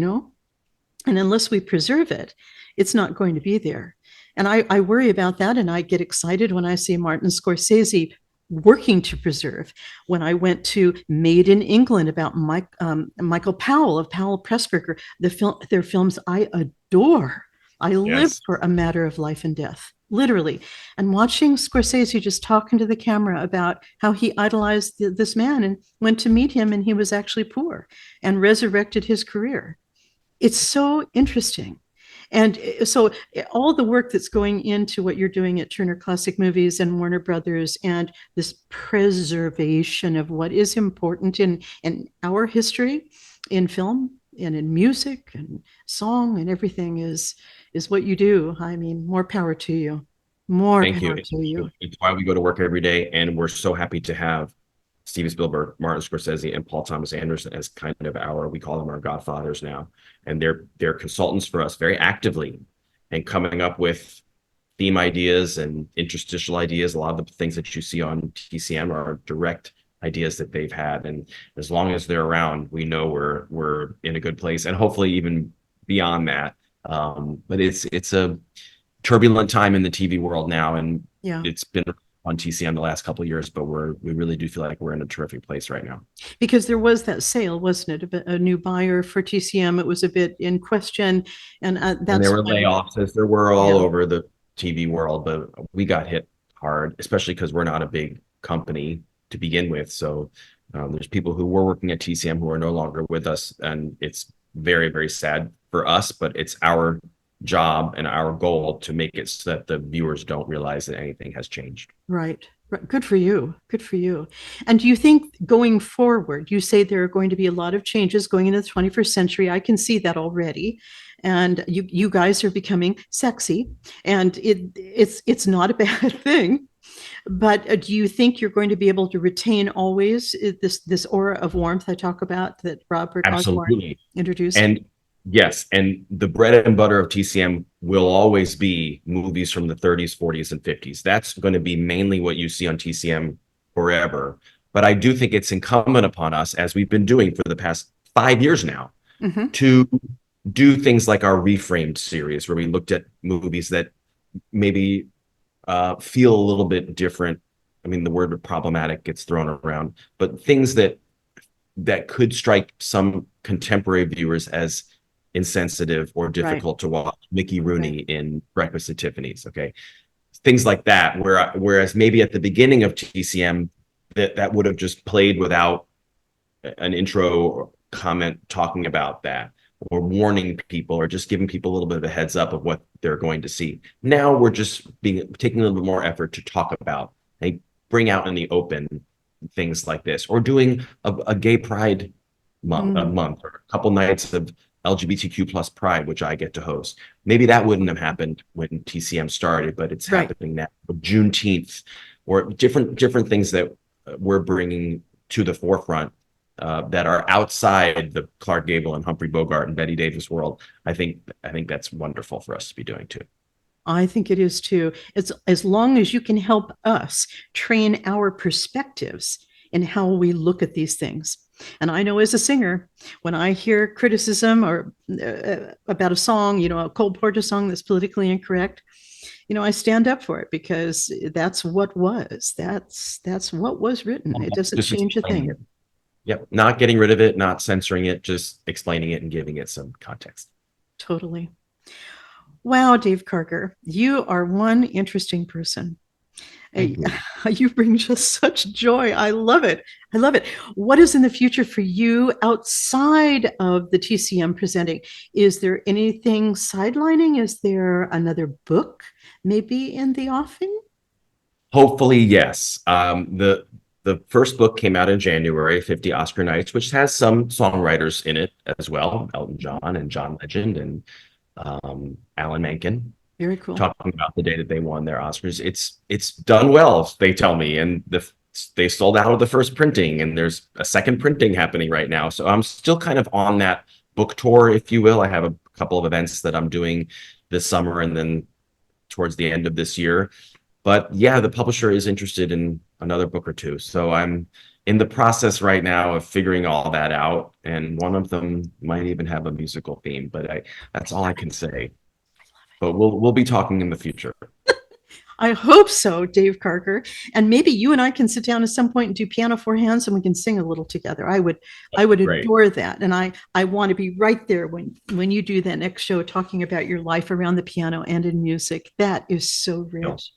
And unless we preserve it, it's not going to be there. And I worry about that. And I get excited when I see Martin Scorsese working to preserve. When I went to Made in England about Michael Powell of Powell Pressburger, their films I adore. I live for A Matter of Life and Death, literally. And watching Scorsese just talking to the camera about how he idolized this man and went to meet him, and he was actually poor and resurrected his career. It's so interesting. And so all the work that's going into what you're doing at Turner Classic Movies and Warner Brothers, and this preservation of what is important in our history, in film and in music and song and everything is what you do. I mean, more power to you. More Thank you. power to you. It's why we go to work every day, and we're so happy to have Steven Spielberg, Martin Scorsese, and Paul Thomas Anderson as kind of we call them our godfathers now, and they're consultants for us very actively, and coming up with theme ideas and interstitial ideas. A lot of the things that you see on TCM are direct ideas that they've had, and as long as they're around, we know we're in a good place, and hopefully even beyond that. But it's a turbulent time in the TV world now, and Yeah. it's been on TCM the last couple of years, but we really do feel like we're in a terrific place right now. Because there was that sale, wasn't it? A new buyer for TCM. It was a bit in question, and And that's there were when, layoffs as there were all yeah, over the TV world, but we got hit hard, especially because we're not a big company to begin with. So there's people who were working at TCM who are no longer with us, and it's very, very sad for us, but it's our job and our goal to make it so that the viewers don't realize that anything has changed. right. Right. Good for you. Good for you. And do you think going forward, you say there are going to be a lot of changes going into the 21st century? I can see that already. And you guys are becoming sexy, and it's not a bad thing. But do you think you're going to be able to retain always this aura of warmth I talk about that Robert Osborne Absolutely. introduced? And yes, and the bread and butter of TCM will always be movies from the 30s, 40s, and 50s. That's going to be mainly what you see on TCM forever. But I do think it's incumbent upon us, as we've been doing for the past 5 years now, to do things like our Reframed series, where we looked at movies that maybe feel a little bit different. I mean, the word problematic gets thrown around, but things that could strike some contemporary viewers as insensitive or difficult to watch. Mickey Rooney in Breakfast at Tiffany's, okay? Things like that, whereas maybe at the beginning of TCM, that would have just played without an intro comment talking about that, or warning people, or just giving people a little bit of a heads up of what they're going to see. Now we're just taking a little bit more effort to talk about, hey, bring out in the open things like this, or doing a gay pride month, a month, or a couple nights of LGBTQ plus pride, which I get to host. Maybe that wouldn't have happened when TCM started, but it's happening now. Juneteenth, or different things that we're bringing to the forefront that are outside the Clark Gable and Humphrey Bogart and Betty Davis world. I think that's wonderful for us to be doing too. I think it is too. It's as long as you can help us train our perspectives in how we look at these things. And I know as a singer, when I hear criticism or about a song, a Cole Porter song that's politically incorrect, I stand up for it, because that's what was. That's what was written. It doesn't Just change a thing. Yep, not getting rid of it, not censoring it, just explaining it and giving it some context. Totally. Wow, Dave Karger, you are one interesting person. You bring just such joy. I love it. I love it. What is in the future for you outside of the TCM presenting? Is there anything sidelining? Is there another book maybe in the offing? Hopefully, yes. The first book came out in January, 50 Oscar Nights, which has some songwriters in it as well, Elton John and John Legend and Alan Menken. Very cool. Talking about the day that they won their Oscars. It's done well, they tell me, and they sold out of the first printing, and there's a second printing happening right now. So I'm still kind of on that book tour, if you will. I have a couple of events that I'm doing this summer and then towards the end of this year. But yeah, the publisher is interested in another book or two. So I'm in the process right now of figuring all that out, and one of them might even have a musical theme, but that's all I can say. But we'll be talking in the future. I hope so, Dave Karger. And maybe you and I can sit down at some point and do piano four hands, and we can sing a little together. I would adore that. And I want to be right there when you do that next show, talking about your life around the piano and in music. That is so rich.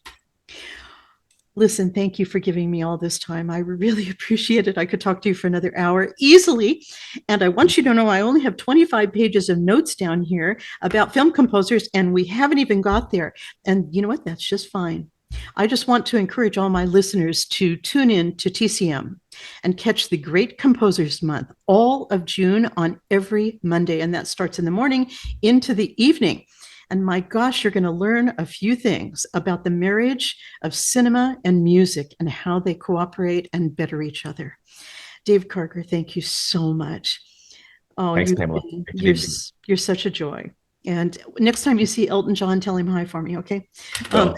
Listen, thank you for giving me all this time. I really appreciate it. I could talk to you for another hour easily. And I want you to know I only have 25 pages of notes down here about film composers, and we haven't even got there. And you know what? That's just fine. I just want to encourage all my listeners to tune in to TCM and catch the Great Composers Month, all of June, on every Monday. And that starts in the morning into the evening. And my gosh, you're going to learn a few things about the marriage of cinema and music and how they cooperate and better each other. Dave Karger, thank you so much. Oh, Thanks, Pamela. you're such a joy. And next time you see Elton John, tell him hi for me, okay? All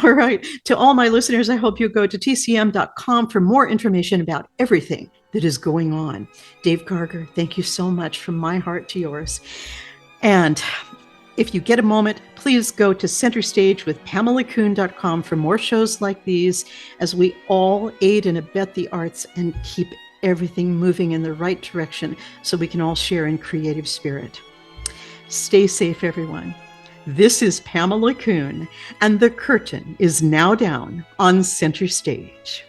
right. To all my listeners, I hope you go to tcm.com for more information about everything that is going on. Dave Karger, thank you so much from my heart to yours. And if you get a moment, please go to centerstagewithPamelaKuhn.com for more shows like these as we all aid and abet the arts and keep everything moving in the right direction so we can all share in creative spirit. Stay safe, everyone. This is Pamela Kuhn, and the curtain is now down on Center Stage.